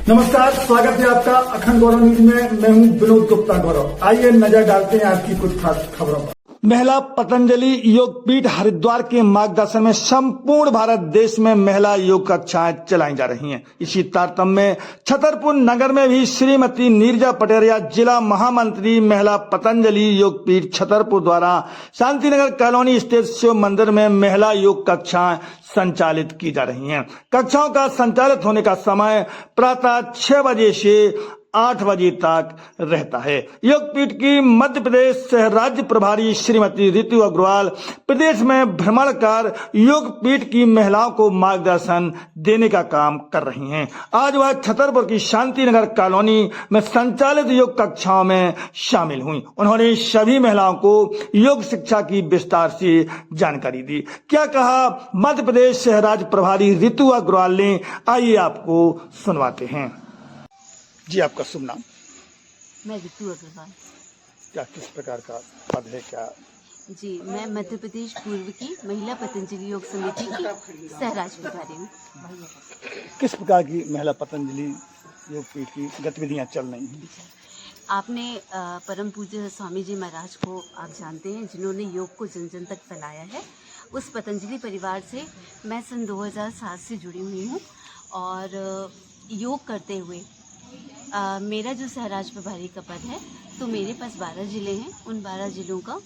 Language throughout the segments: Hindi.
नमस्कार, स्वागत है आपका अखंड गौरव न्यूज में। मैं हूं विनोद गुप्ता गौरव। आइए नजर डालते हैं आपकी कुछ खास खबरों पर। महिला पतंजलि योगपीठ हरिद्वार के मार्गदर्शन में संपूर्ण भारत देश में महिला योग कक्षाएं चलाई जा रही हैं। इसी तारतम्य में छतरपुर नगर में भी श्रीमती नीरजा पटेरिया जिला महामंत्री महिला पतंजलि योगपीठ छतरपुर द्वारा शांतिनगर कॉलोनी स्थित शिव मंदिर में महिला योग कक्षाएं संचालित की जा रही हैं। कक्षाओं का संचालित होने का समय प्रातः 6 बजे से 8 बजे तक रहता है। योगपीठ की मध्य प्रदेश सह राज्य प्रभारी श्रीमती ऋतु अग्रवाल प्रदेश में भ्रमण कर योगपीठ की महिलाओं को मार्गदर्शन देने का काम कर रही हैं। आज वह छतरपुर की शांतिनगर कॉलोनी में संचालित योग कक्षाओं में शामिल हुई। उन्होंने सभी महिलाओं को योग शिक्षा की विस्तार से जानकारी दी। क्या कहा मध्य प्रदेश सह राज्य प्रभारी ऋतु अग्रवाल ने, आइए आपको सुनवाते हैं। जी, आपका शुभ नाम? मैं ऋतु अग्रवाल। क्या किस प्रकार का पद है? क्या जी, मैं मध्य प्रदेश पूर्व की महिला पतंजलि योग समिति की सह राज्य प्रभारी हूँ। किस प्रकार की महिला पतंजलि योगपीठ की गतिविधियां चल रही हैं? आपने परम पूज्य स्वामी जी महाराज को आप जानते हैं, जिन्होंने योग को जन जन तक फैलाया है। उस पतंजलि परिवार से मैं सन 2007 से जुड़ी हुई हूँ और योग करते हुए मेरा जो सहराज प्रभारी का पद है, तो मेरे पास 12 ज़िले हैं। उन 12 ज़िलों का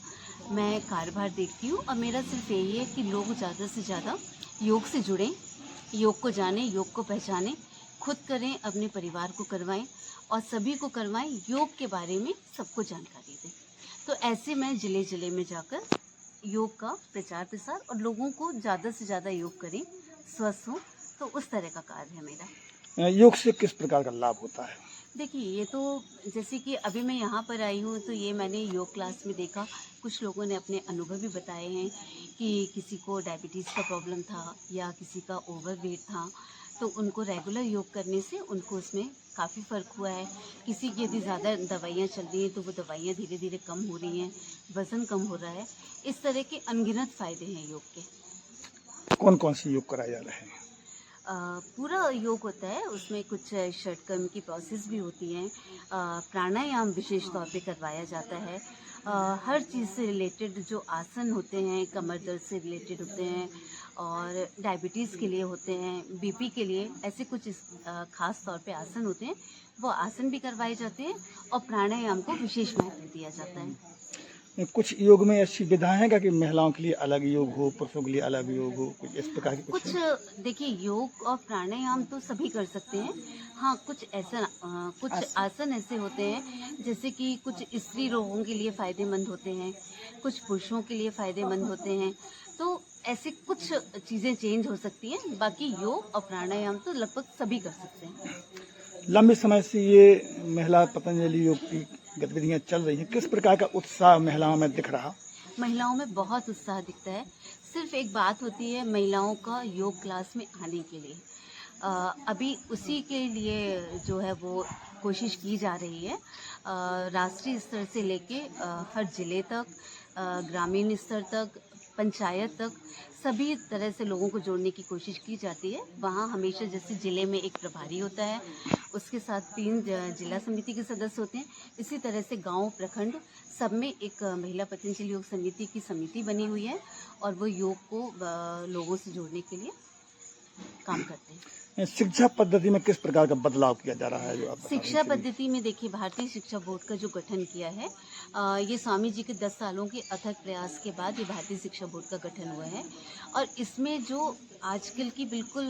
मैं कार्यभार देखती हूँ और मेरा सिर्फ यही है कि लोग ज़्यादा से ज़्यादा योग से जुड़ें, योग को जानें, योग को पहचानें, खुद करें, अपने परिवार को करवाएं और सभी को करवाएं। योग के बारे में सबको जानकारी दें। तो ऐसे मैं ज़िले ज़िले में जाकर योग का प्रचार प्रसार और लोगों को ज़्यादा से ज़्यादा योग करें, स्वस्थ हों, तो उस तरह का कार्य है मेरा। योग से किस प्रकार का लाभ होता है? देखिए, ये तो जैसे कि अभी मैं यहाँ पर आई हूँ तो ये मैंने योग क्लास में देखा। कुछ लोगों ने अपने अनुभव भी बताए हैं कि किसी को डायबिटीज़ का प्रॉब्लम था या किसी का ओवरवेट था, तो उनको रेगुलर योग करने से उनको उसमें काफ़ी फ़र्क हुआ है। किसी की यदि ज़्यादा दवाइयाँ चल रही हैं तो वो दवाइयाँ धीरे धीरे कम हो रही हैं, वज़न कम हो रहा है। इस तरह के अनगिनत फ़ायदे हैं योग के। कौन कौन से योग कराए जा रहे हैं? पूरा योग होता है, उसमें कुछ षटकर्म की प्रोसेस भी होती हैं। प्राणायाम विशेष तौर पे करवाया जाता है। हर चीज़ से रिलेटेड जो आसन होते हैं, कमर दर्द से रिलेटेड होते हैं और डायबिटीज़ के लिए होते हैं, बीपी के लिए ऐसे कुछ खास तौर पे आसन होते हैं, वो आसन भी करवाए जाते हैं और प्राणायाम को विशेष महत्व दिया जाता है। कुछ योग में ऐसी विधाएं हैं क्या कि महिलाओं के लिए अलग योग हो, पुरुषों के लिए अलग योग हो, कुछ इस प्रकार की कुछ देखिए, योग और प्राणायाम तो सभी कर सकते हैं। हाँ, कुछ आसन ऐसे होते हैं जैसे कि कुछ स्त्री लोगों के लिए फ़ायदेमंद होते हैं, कुछ पुरुषों के लिए फ़ायदेमंद होते हैं। तो ऐसे कुछ चीज़ें चेंज हो सकती हैं। बाकी योग और प्राणायाम तो लगभग सभी कर सकते हैं। लंबे समय से ये महिला पतंजलि योग की गतिविधियां चल रही हैं। किस प्रकार का उत्साह महिलाओं में दिख रहा? महिलाओं में बहुत उत्साह दिखता है। सिर्फ एक बात होती है महिलाओं का योग क्लास में आने के लिए। अभी उसी के लिए जो है वो कोशिश की जा रही है। राष्ट्रीय स्तर से लेके हर जिले तक, ग्रामीण स्तर तक, पंचायत तक सभी तरह से लोगों को जोड़ने की कोशिश की जाती है। वहाँ हमेशा जैसे ज़िले में एक प्रभारी होता है, उसके साथ 3 जिला समिति के सदस्य होते हैं। इसी तरह से गांव, प्रखंड सब में एक महिला पतंजलि योग समिति की समिति बनी हुई है और वो योग को लोगों से जोड़ने के लिए काम करते हैं। शिक्षा पद्धति में किस प्रकार का बदलाव किया जा रहा है? जो आप शिक्षा पद्धति में देखिए, भारतीय शिक्षा बोर्ड का जो गठन किया है, ये स्वामी जी के 10 सालों के अथक प्रयास के बाद ये भारतीय शिक्षा बोर्ड का गठन हुआ है और इसमें जो आजकल की बिल्कुल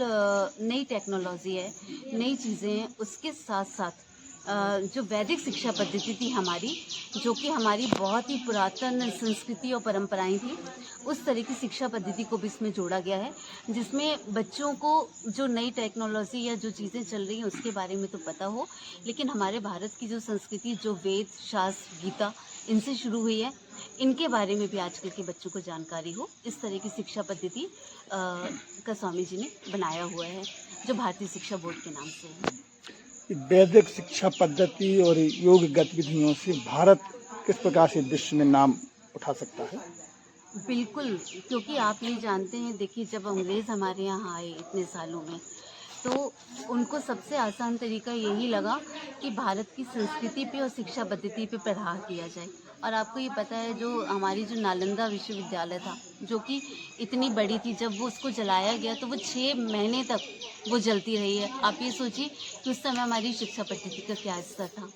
नई टेक्नोलॉजी है, नई चीज़ें हैं, उसके साथ साथ जो वैदिक शिक्षा पद्धति थी हमारी, जो कि हमारी बहुत ही पुरातन संस्कृति और परंपराएं थी, उस तरह की शिक्षा पद्धति को भी इसमें जोड़ा गया है, जिसमें बच्चों को जो नई टेक्नोलॉजी या जो चीज़ें चल रही हैं उसके बारे में तो पता हो, लेकिन हमारे भारत की जो संस्कृति, जो वेद, शास्त्र, गीता, इनसे शुरू हुई है, इनके बारे में भी आजकल के बच्चों को जानकारी हो। इस तरह की शिक्षा पद्धति का स्वामी जी ने बनाया हुआ है, जो भारतीय शिक्षा बोर्ड के नाम से है। वैदिक शिक्षा पद्धति और योग गतिविधियों से भारत किस प्रकार से विश्व में नाम उठा सकता है? बिल्कुल, क्योंकि आप ये जानते हैं, देखिए, जब अंग्रेज़ हमारे यहाँ आए इतने सालों में, तो उनको सबसे आसान तरीका यही लगा कि भारत की संस्कृति पे और शिक्षा पद्धति पे प्रहार किया जाए। और आपको ये पता है, जो हमारी जो नालंदा विश्वविद्यालय था, जो कि इतनी बड़ी थी, जब वो उसको जलाया गया तो वो 6 महीने तक वो जलती रही है। आप ये सोचिए कि उस समय हमारी शिक्षा पद्धति का क्या स्तर था।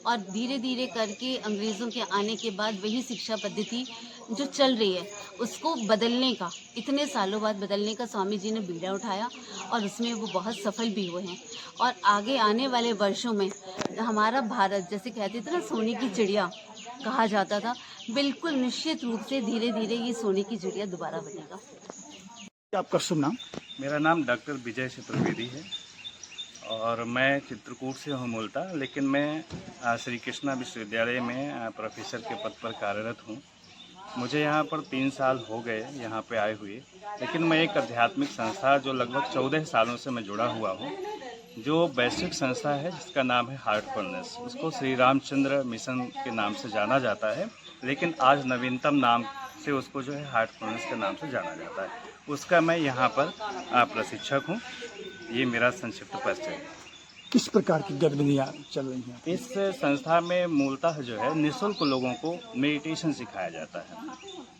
और धीरे धीरे करके अंग्रेज़ों के आने के बाद वही शिक्षा पद्धति जो चल रही है उसको बदलने का, इतने सालों बाद बदलने का स्वामी जी ने बीड़ा उठाया और उसमें वो बहुत सफल भी हुए हैं। और आगे आने वाले वर्षों में हमारा भारत, जैसे कहते थे ना सोने की चिड़िया कहा जाता था, बिल्कुल निश्चित रूप से धीरे धीरे ये सोने की चिड़िया दोबारा बनेगा। आपका शुभ नाम? मेरा नाम डॉक्टर विजय चतुर्वेदी है और मैं चित्रकूट से हूँ मूलतः, लेकिन मैं श्री कृष्णा विश्वविद्यालय में प्रोफेसर के पद पर कार्यरत हूँ। मुझे यहाँ पर 3 साल हो गए यहाँ पे आए हुए, लेकिन मैं एक आध्यात्मिक संस्था जो लगभग 14 सालों से मैं जुड़ा हुआ हूँ, जो वैश्विक संस्था है जिसका नाम है हार्टफुलनेस। उसको श्री रामचंद्र मिशन के नाम से जाना जाता है, लेकिन आज नवीनतम नाम से उसको जो है हार्टफुलनेस के नाम से जाना जाता है। उसका मैं यहाँ पर प्रशिक्षक हूँ। ये मेरा संक्षिप्त परिचय है। किस प्रकार की गतिविधियाँ चल रही हैं? इस संस्था में मूलतः जो है निःशुल्क लोगों को मेडिटेशन सिखाया जाता है।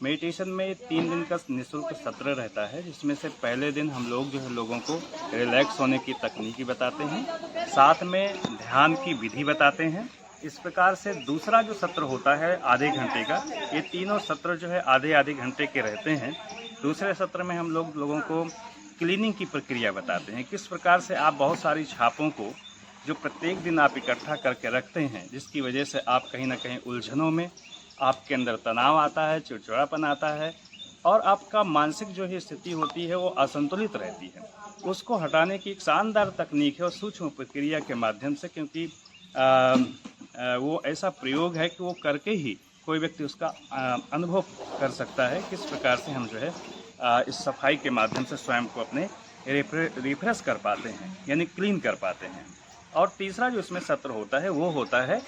मेडिटेशन में 3 दिन का निःशुल्क सत्र रहता है, जिसमें से पहले दिन हम लोग जो है लोगों को रिलैक्स होने की तकनीकी बताते हैं, साथ में ध्यान की विधि बताते हैं। इस प्रकार से दूसरा जो सत्र होता है आधे घंटे का, ये तीनों सत्र जो है आधे घंटे के रहते हैं। दूसरे सत्र में हम लोगों को क्लीनिंग की प्रक्रिया बताते हैं, किस प्रकार से आप बहुत सारी छापों को जो प्रत्येक दिन आप इकट्ठा करके रखते हैं, जिसकी वजह से आप कहीं ना कहीं उलझनों में, आपके अंदर तनाव आता है, चिड़चिड़ापन आता है और आपका मानसिक जो है स्थिति होती है वो असंतुलित रहती है, उसको हटाने की एक शानदार तकनीक है और सूक्ष्म प्रक्रिया के माध्यम से, क्योंकि वो ऐसा प्रयोग है कि वो करके ही कोई व्यक्ति उसका अनुभव कर सकता है किस प्रकार से हम जो है इस सफाई के माध्यम से स्वयं को अपने रिफ्रेश कर पाते हैं, यानी क्लीन कर पाते हैं। और तीसरा जो इसमें सत्र होता है वो होता है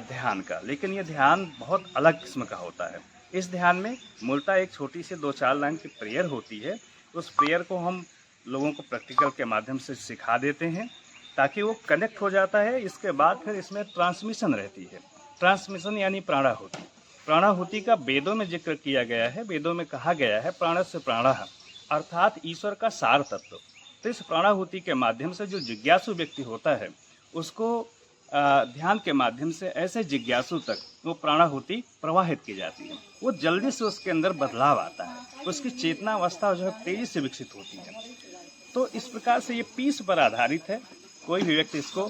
ध्यान का, लेकिन ये ध्यान बहुत अलग किस्म का होता है। इस ध्यान में मूलतः एक छोटी सी 2-4 लाइन की प्रेयर होती है। उस प्रेयर को हम लोगों को प्रैक्टिकल के माध्यम से सिखा देते हैं ताकि वो कनेक्ट हो जाता है। इसके बाद फिर इसमें ट्रांसमिशन रहती है। ट्रांसमिशन यानी प्राणाहुति। प्राणाहुति का वेदों में जिक्र किया गया है। वेदों में कहा गया है प्राणस्य प्राणः, अर्थात ईश्वर का सार तत्व। तो इस प्राणाहुति के माध्यम से जो जिज्ञासु व्यक्ति होता है उसको ध्यान के माध्यम से ऐसे जिज्ञासु तक वो प्राणाहुति प्रवाहित की जाती है। वो जल्दी से उसके अंदर बदलाव आता है, उसकी चेतना अवस्था जो है तेजी से विकसित होती है। तो इस प्रकार से ये पीस पर आधारित है। कोई भी व्यक्ति इसको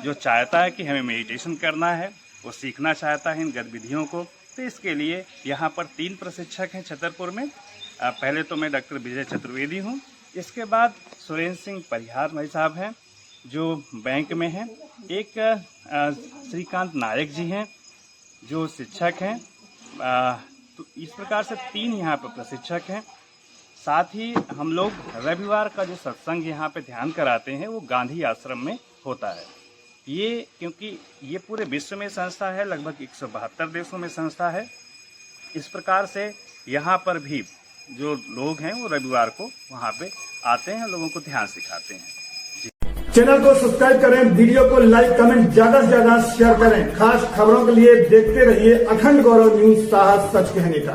जो चाहता है कि हमें मेडिटेशन करना है, वो सीखना चाहता है इन गतिविधियों को, तो इसके लिए यहाँ पर 3 प्रशिक्षक हैं छतरपुर में। पहले तो मैं डॉक्टर विजय चतुर्वेदी हूँ, इसके बाद सुरेंद्र सिंह परिहार भाई साहब हैं जो बैंक में हैं, एक श्रीकांत नायक जी हैं जो शिक्षक हैं। तो इस प्रकार से 3 यहाँ पर प्रशिक्षक हैं। साथ ही हम लोग रविवार का जो सत्संग यहाँ पे ध्यान कराते हैं वो गांधी आश्रम में होता है। ये क्योंकि ये पूरे विश्व में संस्था है, लगभग 172 देशों में संस्था है। इस प्रकार से यहाँ पर भी जो लोग हैं वो रविवार को वहाँ पे आते हैं, लोगों को ध्यान सिखाते हैं। चैनल को सब्सक्राइब करें, वीडियो को लाइक कमेंट ज्यादा से ज्यादा शेयर करें। खास खबरों के लिए देखते रहिए अखंड गौरव न्यूज, साहस सच कहने का।